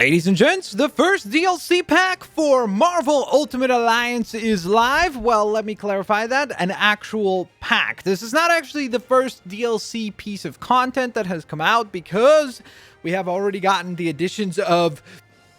Ladies and gents, the first DLC pack for Marvel Ultimate Alliance is live. Well, let me clarify that. An actual pack. This is not actually the first DLC piece of content that has come out because we have already gotten the additions of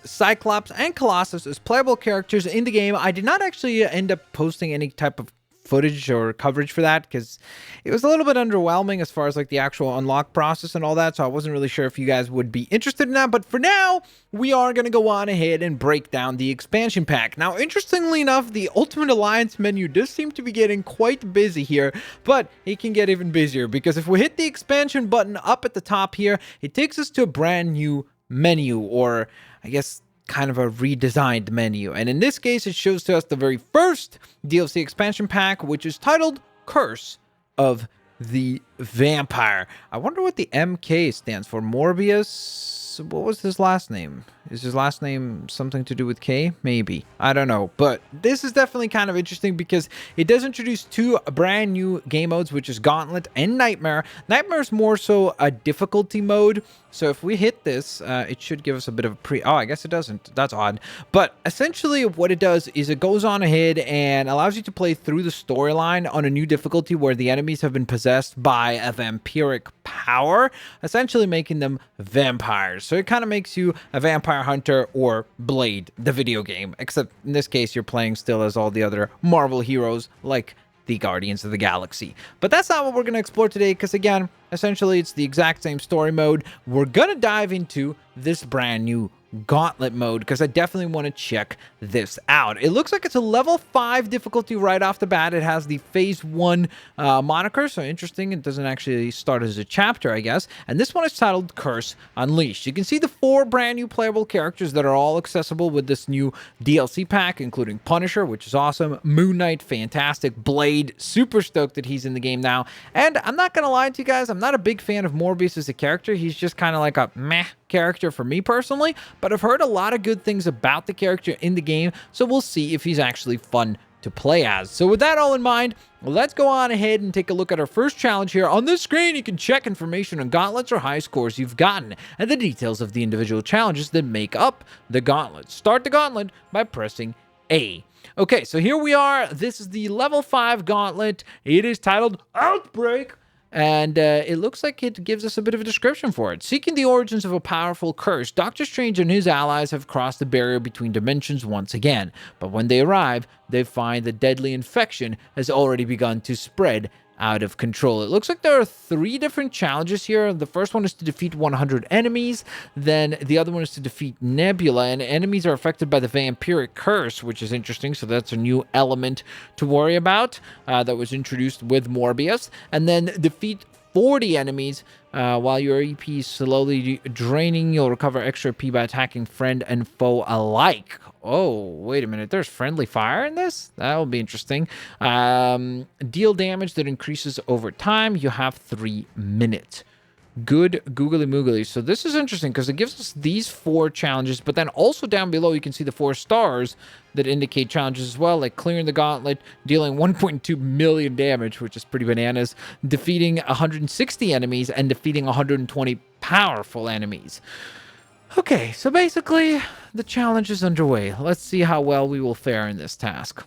Cyclops and Colossus as playable characters in the game. I did not actually end up posting any type of footage or coverage for that because it was a little bit underwhelming as far as like the actual unlock process and all that, so I wasn't really sure if you guys would be interested in that. But for now, we are going to go on ahead and break down the expansion pack. Now, interestingly enough, the Ultimate Alliance menu does seem to be getting quite busy here, but it can get even busier because if we hit the expansion button up at the top here, it takes us to a brand new menu, or I guess kind of a redesigned menu. And in this case, it shows to us the very first DLC expansion pack, which is titled Curse of the Vampire. I wonder what the MK stands for. Morbius? What was his last name? Is his last name something to do with K? Maybe. I don't know. But this is definitely kind of interesting because it does introduce two brand new game modes, which is Gauntlet and Nightmare. Nightmare is more so a difficulty mode. So if we hit this, it should give us a bit of a Oh, I guess it doesn't. That's odd. But essentially what it does is it goes on ahead and allows you to play through the storyline on a new difficulty where the enemies have been possessed by a vampiric power, essentially making them vampires. So it kind of makes you a vampire hunter or Blade, the video game, except in this case, you're playing still as all the other Marvel heroes like the Guardians of the Galaxy. But that's not what we're going to explore today because, again, essentially it's the exact same story mode. We're going to dive into this brand new Gauntlet mode because I definitely want to check this out. It looks like it's a level 5 difficulty right off the bat. It has the phase 1 moniker, so interesting. It doesn't actually start as a chapter, I guess. And this one is titled Curse Unleashed. You can see the 4 brand new playable characters that are all accessible with this new DLC pack, including Punisher, which is awesome, Moon Knight, fantastic, Blade, super stoked that he's in the game now. And I'm not gonna lie to you guys, I'm not a big fan of Morbius as a character. He's just kind of like a meh character for me personally, but I've heard a lot of good things about the character in the game, so we'll see if he's actually fun to play as. So with that all in mind, let's go on ahead and take a look at our first challenge here. On this screen, you can check information on gauntlets or high scores you've gotten, and the details of the individual challenges that make up the gauntlet. Start the gauntlet by pressing A. Okay, so here we are. This is the level 5 gauntlet. It is titled Outbreak. And it looks like it gives us a bit of a description for it. Seeking the origins of a powerful curse, Doctor Strange and his allies have crossed the barrier between dimensions once again. But when they arrive, they find the deadly infection has already begun to spread out of control. It looks like there are 3 different challenges here. The first one is to defeat 100 enemies. Then the other one is to defeat Nebula. And enemies are affected by the vampiric curse, which is interesting. So that's a new element to worry about that was introduced with Morbius. And then defeat 40 enemies. While your EP is slowly draining, you'll recover extra EP by attacking friend and foe alike. Oh, wait a minute. There's friendly fire in this? That will be interesting. Deal damage that increases over time. You have 3 minutes. Good googly moogly. So this is interesting because it gives us these 4 challenges, but then also down below you can see the 4 stars that indicate challenges as well, like clearing the gauntlet, dealing 1.2 million damage, which is pretty bananas, defeating 160 enemies, and defeating 120 powerful enemies. Okay, so basically the challenge is underway. Let's see how well we will fare in this task.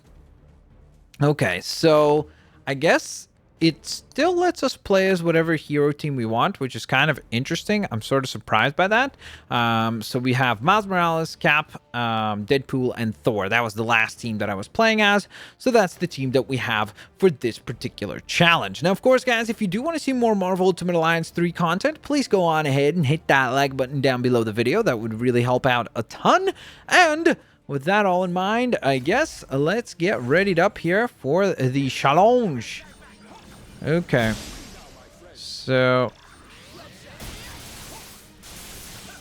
Okay, so I guess it still lets us play as whatever hero team we want, which is kind of interesting. I'm sort of surprised by that. So we have Miles Morales, Cap, Deadpool, and Thor. That was the last team that I was playing as. So that's the team that we have for this particular challenge. Now, of course, guys, if you do want to see more Marvel Ultimate Alliance 3 content, please go on ahead and hit that like button down below the video. That would really help out a ton. And with that all in mind, I guess let's get readied up here for the challenge. Okay, so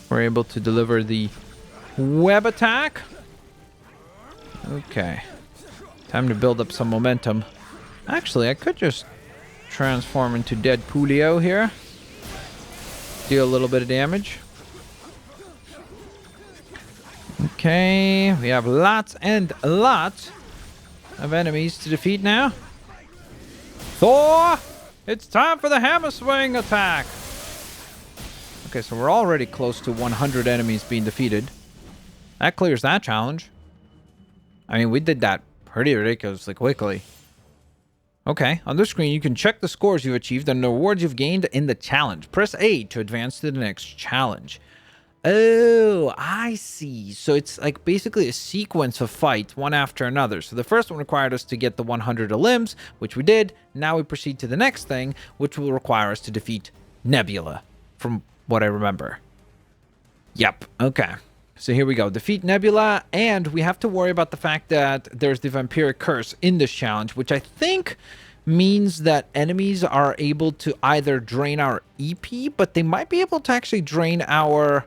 we're able to deliver the web attack. Okay, time to build up some momentum. Actually, I could just transform into Deadpoolio here. Deal a little bit of damage. Okay, we have lots and lots of enemies to defeat now. Thor, it's time for the hammer swing attack. Okay, so we're already close to 100 enemies being defeated. That clears that challenge. I mean, we did that pretty ridiculously quickly. Okay, on the screen, you can check the scores you've achieved and the rewards you've gained in the challenge. Press A to advance to the next challenge. Oh, I see. So it's like basically a sequence of fights, one after another. So the first one required us to get the 100 limbs, which we did. Now we proceed to the next thing, which will require us to defeat Nebula, from what I remember. Yep, okay. So here we go. Defeat Nebula, and we have to worry about the fact that there's the Vampiric Curse in this challenge, which I think means that enemies are able to either drain our EP, but they might be able to actually drain our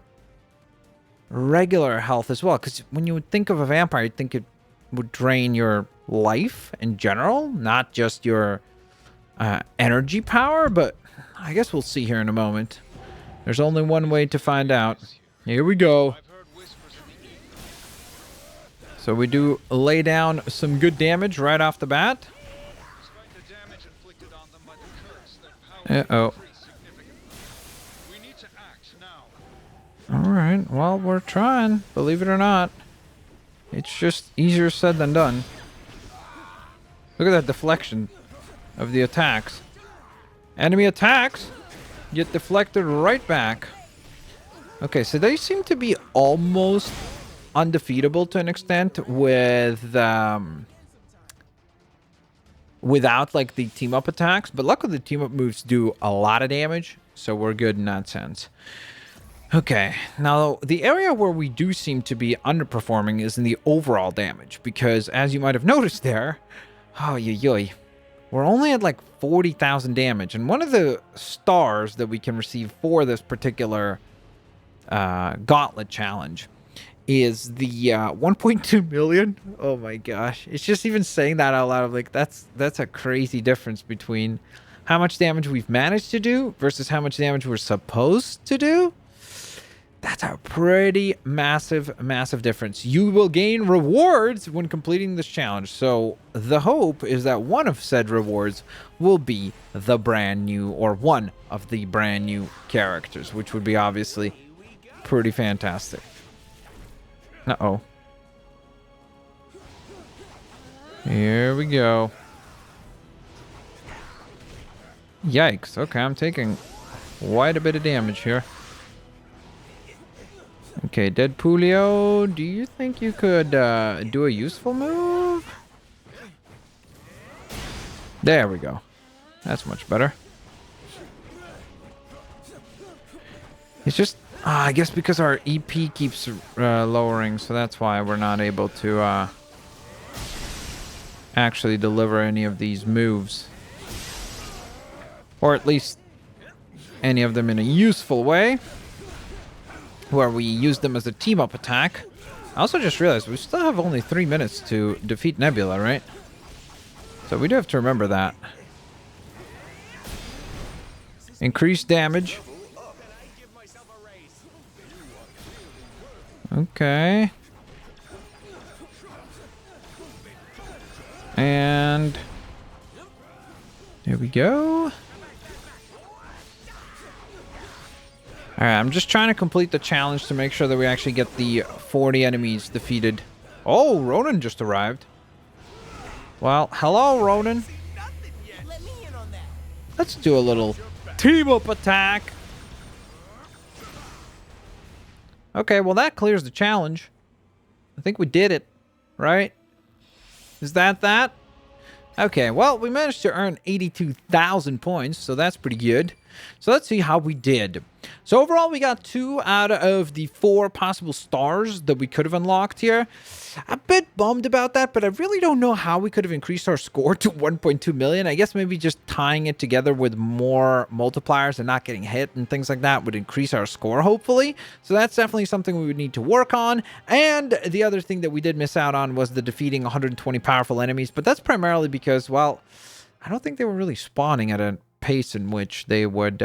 regular health as well, because when you would think of a vampire, you'd think it would drain your life in general, not just your energy power, but I guess we'll see here in a moment. There's only one way to find out. Here we go. So we do lay down some good damage right off the bat. Uh-oh. Alright, well, we're trying, believe it or not. It's just easier said than done. Look at that deflection of the attacks. Enemy attacks get deflected right back. Okay, so they seem to be almost undefeatable to an extent with without like the team up attacks, but luckily the team up moves do a lot of damage, so we're good in that sense. Okay, now the area where we do seem to be underperforming is in the overall damage, because as you might have noticed there, we're only at like 40,000 damage, and one of the stars that we can receive for this particular Gauntlet challenge is the 1.2 million. Oh my gosh, it's just even saying that out loud, I'm like, that's a crazy difference between how much damage we've managed to do versus how much damage we're supposed to do. That's a pretty massive difference. You will gain rewards when completing this challenge. So the hope is that one of said rewards will be the brand new, or one of the brand new characters, which would be obviously pretty fantastic. Uh-oh. Here we go. Yikes. Okay, I'm taking quite a bit of damage here. Okay, Deadpoolio, do you think you could do a useful move? There we go. That's much better. It's just, I guess because our EP keeps lowering, so that's why we're not able to actually deliver any of these moves. Or at least any of them in a useful way, where we use them as a team-up attack. I also just realized we still have only 3 minutes to defeat Nebula, right? So we do have to remember that. Increased damage. Okay. And there we go. Alright, I'm just trying to complete the challenge to make sure that we actually get the 40 enemies defeated. Oh, Ronan just arrived. Well, hello, Ronan. Let's do a little team-up attack. Okay, well, that clears the challenge. I think we did it, right? Is that? Okay, well, we managed to earn 82,000 points, so that's pretty good. So let's see how we did. So overall, we got 2 out of the 4 possible stars that we could have unlocked here. A bit bummed about that, but I really don't know how we could have increased our score to 1.2 million. I guess maybe just tying it together with more multipliers and not getting hit and things like that would increase our score, hopefully. So that's definitely something we would need to work on. And the other thing that we did miss out on was the defeating 120 powerful enemies, but that's primarily because, well, I don't think they were really spawning at a pace in which they would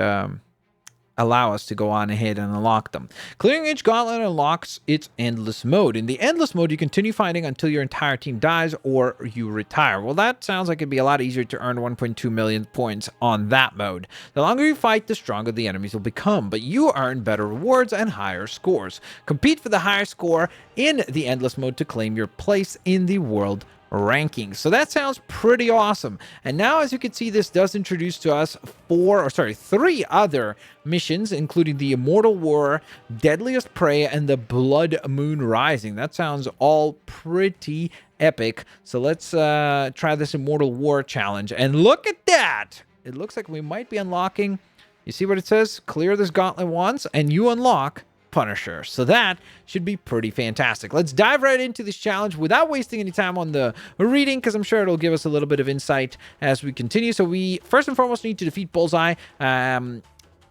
allow us to go on ahead and unlock them. Clearing each gauntlet unlocks its endless mode. In the endless mode, you continue fighting until your entire team dies or you retire. Well, that sounds like it'd be a lot easier to earn 1.2 million points on that mode. The longer you fight, the stronger the enemies will become, but you earn better rewards and higher scores. Compete for the higher score in the endless mode to claim your place in the world rankings. So that sounds pretty awesome. And now, as you can see, this does introduce to us three other missions, including the Immortal War, Deadliest Prey, and the Blood Moon Rising. That sounds all pretty epic. So let's try this Immortal War challenge. And look at that! It looks like we might be unlocking, you see what it says? Clear this gauntlet once, and you unlock Punisher. So that should be pretty fantastic. Let's dive right into this challenge without wasting any time on the reading, because I'm sure it'll give us a little bit of insight as we continue. So we first and foremost need to defeat Bullseye.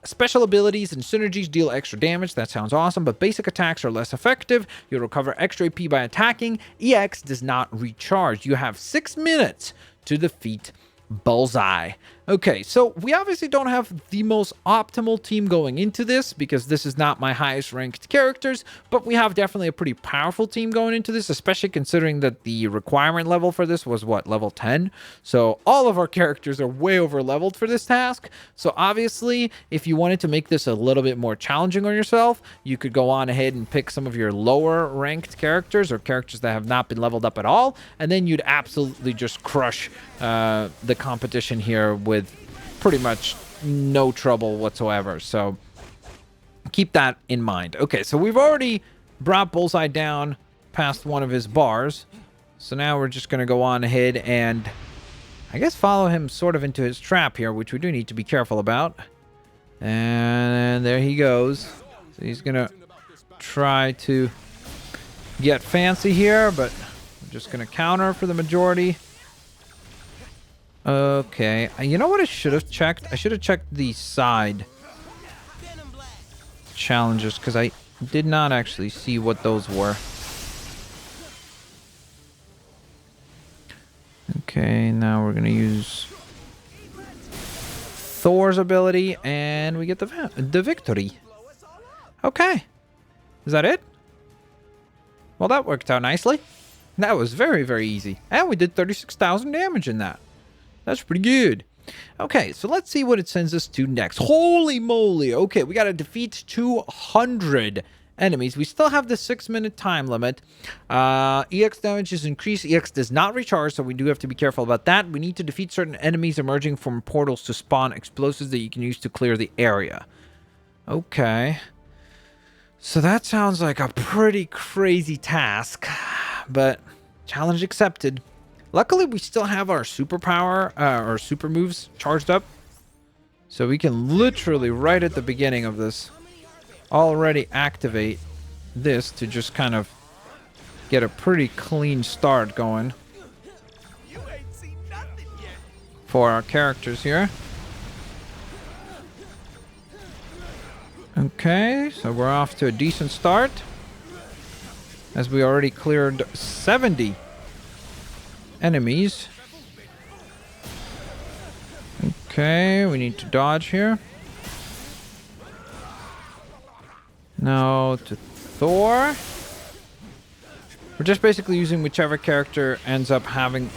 Special abilities and synergies deal extra damage. That sounds awesome, but basic attacks are less effective. You'll recover extra AP by attacking. EX does not recharge. You have 6 minutes to defeat Bullseye. Okay, so we obviously don't have the most optimal team going into this because this is not my highest ranked characters, but we have definitely a pretty powerful team going into this, especially considering that the requirement level for this was what, level 10? So all of our characters are way over leveled for this task. So obviously, if you wanted to make this a little bit more challenging on yourself, you could go on ahead and pick some of your lower ranked characters or characters that have not been leveled up at all, and then you'd absolutely just crush the competition here with pretty much no trouble whatsoever. So keep that in mind. Okay, so we've already brought Bullseye down past one of his bars. So now we're just going to go on ahead and I guess follow him sort of into his trap here, which we do need to be careful about. And there he goes. So he's going to try to get fancy here, but I'm just going to counter for the majority. Okay, you know what I should have checked? I should have checked the side challenges because I did not actually see what those were. Okay, now we're going to use Thor's ability and we get the victory. Okay, is that it? Well, that worked out nicely. That was very, very easy. And we did 36,000 damage in that. That's pretty good. Okay, so let's see what it sends us to next. Holy moly. Okay, we got to defeat 200 enemies. We still have the 6-minute time limit. EX damage is increased. EX does not recharge, so we do have to be careful about that. We need to defeat certain enemies emerging from portals to spawn explosives that you can use to clear the area. Okay. So that sounds like a pretty crazy task, but challenge accepted. Luckily, we still have our superpower, or super moves charged up. So we can literally, right at the beginning of this, already activate this to just kind of get a pretty clean start going for our characters here. Okay, so we're off to a decent start, as we already cleared 70 enemies. Okay, we need to dodge here. Now to Thor. We're just basically using whichever character ends up having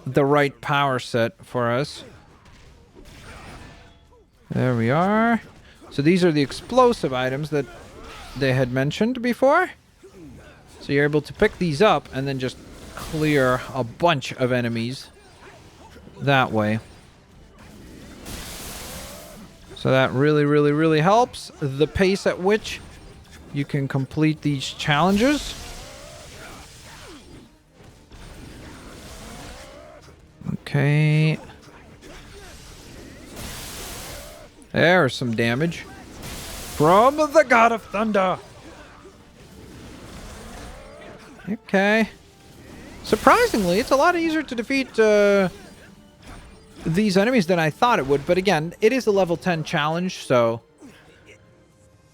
the right power set for us. There we are. So these are the explosive items that they had mentioned before. So you're able to pick these up and then just clear a bunch of enemies that way. So that really, really, really helps the pace at which you can complete these challenges. Okay. There's some damage from the God of Thunder. Okay. Surprisingly, it's a lot easier to defeat these enemies than I thought it would. But again, it is a level 10 challenge, so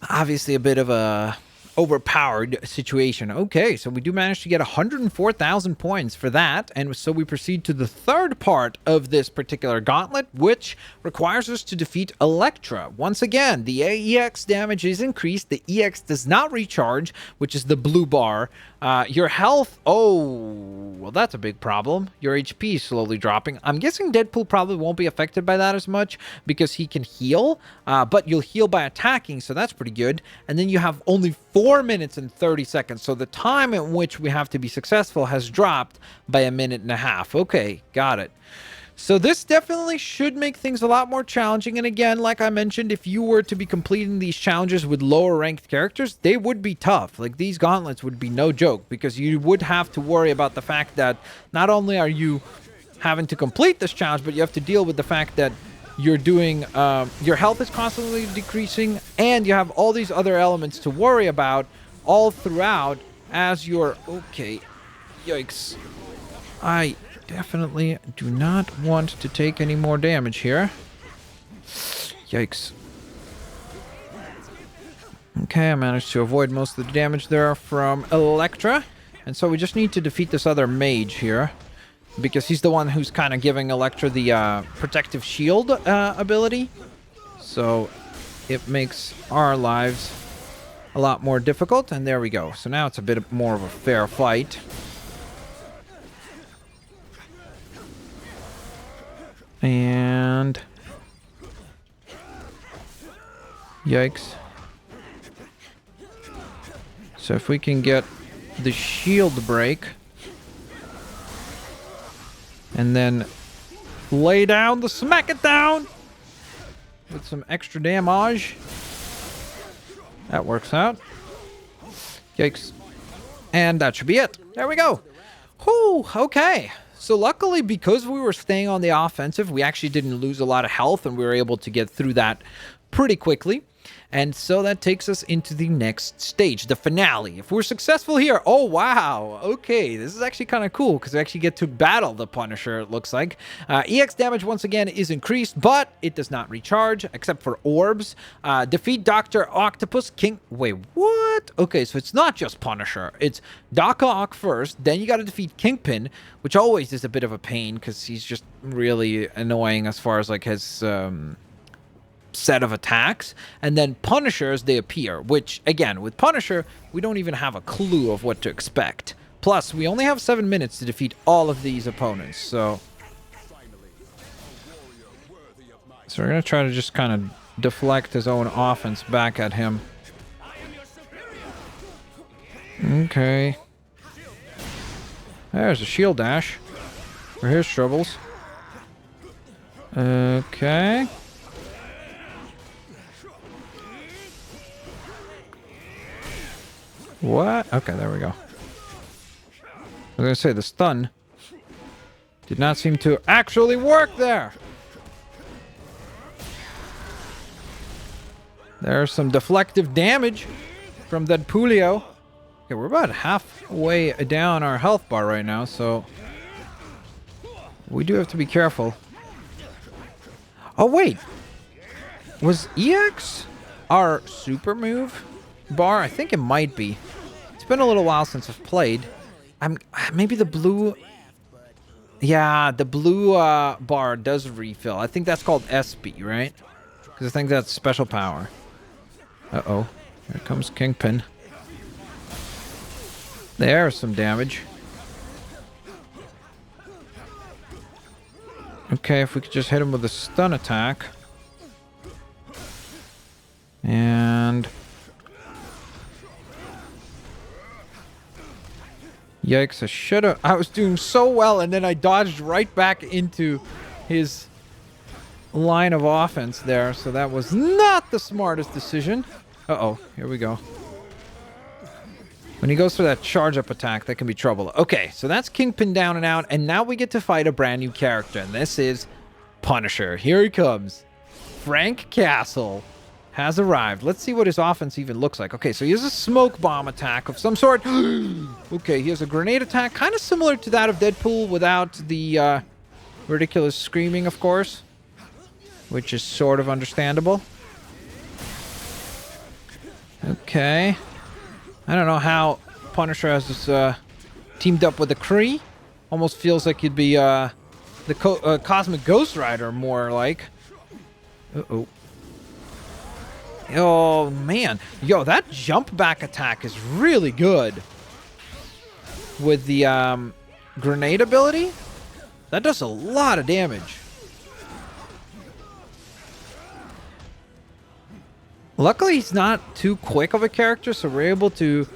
obviously a bit of a overpowered situation. Okay, so we do manage to get 104,000 points for that, and so we proceed to the third part of this particular gauntlet, which requires us to defeat Elektra. Once again, the EX damage is increased, the EX does not recharge, which is the blue bar. Your health, well, that's a big problem. Your HP is slowly dropping. I'm guessing Deadpool probably won't be affected by that as much because he can heal, but you'll heal by attacking, so that's pretty good. And then you have only 4 minutes and 30 seconds, so the time in which we have to be successful has dropped by 1.5 minutes. Okay, got it. So this definitely should make things a lot more challenging. And again, like I mentioned, if you were to be completing these challenges with lower ranked characters, they would be tough. Like, these gauntlets would be no joke, because you would have to worry about the fact that not only are you having to complete this challenge, but you have to deal with the fact that you're doing, your health is constantly decreasing, and you have all these other elements to worry about all throughout as you're... Okay, yikes. I definitely do not want to take any more damage here. Yikes. Okay, I managed to avoid most of the damage there from Elektra. And so we just need to defeat this other mage here, because he's the one who's kind of giving Elektra the protective shield ability. So it makes our lives a lot more difficult. And there we go. So now it's a bit more of a fair fight. And... yikes. So if we can get the shield break, and then lay down the smack it down with some extra damage, that works out. Yikes. And that should be it. There we go. Whew, okay. So luckily, because we were staying on the offensive, we actually didn't lose a lot of health, and we were able to get through that pretty quickly. And so that takes us into the next stage, the finale. If we're successful here, oh wow, okay, this is actually kind of cool, because we actually get to battle the Punisher, it looks like. EX damage once again is increased, but it does not recharge, except for orbs. Defeat Dr. Octopus King... Wait, what? Okay, so it's not just Punisher. It's Doc Ock first, then you gotta defeat Kingpin, which always is a bit of a pain, because he's just really annoying as far as like his... set of attacks, and then Punisher as they appear, which again, with Punisher we don't even have a clue of what to expect. Plus we only have 7 minutes to defeat all of these opponents, so we're gonna try to just kind of deflect his own offense back at him. Okay, there's a shield dash for his troubles. Okay. What? Okay, there we go. I was gonna say, the stun did not seem to actually work there. There's some deflective damage from that Deadpoolio. Okay, we're about halfway down our health bar right now, so we do have to be careful. Oh, wait. Was EX our super move bar? I think it might be. It's been a little while since I've played. Maybe the blue... Yeah, the blue bar does refill. I think that's called SB, right? Because I think that's special power. Uh-oh. Here comes Kingpin. There's some damage. Okay, if we could just hit him with a stun attack. And... yikes, I was doing so well, and then I dodged right back into his line of offense there, so that was not the smartest decision. Uh-oh, here we go. When he goes for that charge-up attack, that can be trouble. Okay, so that's Kingpin down and out, and now we get to fight a brand new character, and this is Punisher. Here he comes. Frank Castle has arrived. Let's see what his offense even looks like. Okay, so he has a smoke bomb attack of some sort. Okay, he has a grenade attack, kind of similar to that of Deadpool without the ridiculous screaming, of course, which is sort of understandable. Okay. I don't know how Punisher has this, teamed up with the Kree. Almost feels like he'd be, the Cosmic Ghost Rider, more like. Uh-oh. Oh, man. Yo, that jump back attack is really good. With the, grenade ability, that does a lot of damage. Luckily, he's not too quick of a character, so we're able to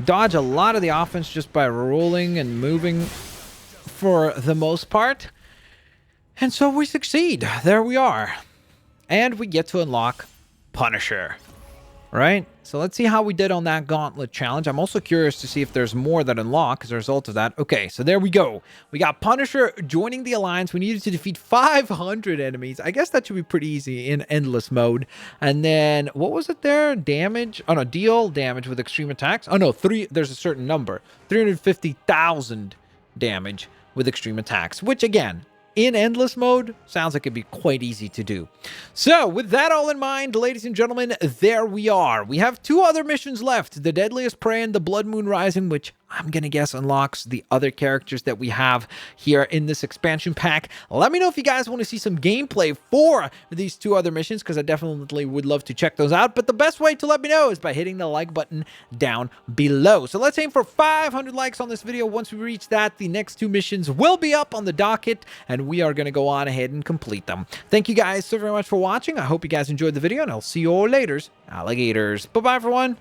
dodge a lot of the offense just by rolling and moving for the most part. And so we succeed. There we are. And we get to unlock Punisher. Right? So let's see how we did on that Gauntlet challenge. I'm also curious to see if there's more that unlock as a result of that. Okay, so there we go. We got Punisher joining the Alliance. We needed to defeat 500 enemies. I guess that should be pretty easy in endless mode. And then, what was it there? Damage? Oh, no, deal damage with extreme attacks. Oh, no, there's a certain number. 350,000 damage with extreme attacks, which, again, in endless mode, sounds like it'd be quite easy to do. So, with that all in mind, ladies and gentlemen, there we are. We have 2 other missions left, the Deadliest Prey and the Blood Moon Rising, which I'm gonna guess unlocks the other characters that we have here in this expansion pack. Let me know if you guys want to see some gameplay for these 2 other missions, because I definitely would love to check those out. But the best way to let me know is by hitting the like button down below. So let's aim for 500 likes on this video. Once we reach that, the next 2 missions will be up on the docket, and we are going to go on ahead and complete them. Thank you guys so very much for watching. I hope you guys enjoyed the video, and I'll see you all later, alligators. Bye-bye, everyone.